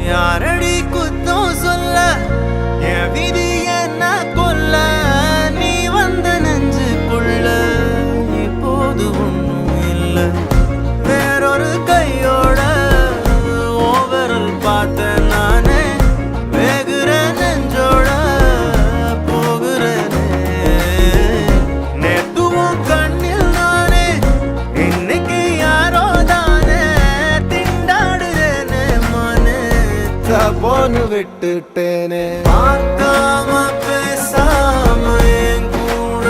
யாரடி குத்தம் சொல்ல என் விதி என்ன கொல்ல நீ வந்த நெஞ்சுக்குள்ள இப்போது ஒன்றும் இல்லை வேறொரு கையோட ஓவரல் பார்த்த நானே வேகுற நெஞ்சோட போகிறேனே நேத்துவும் கண்ணில் நானே இன்னைக்கு யாரோ தானே திண்டாடுறேனே மனே தப்போன்னு விட்டுட்டேனே பார்க்காம பேசாம என் கூட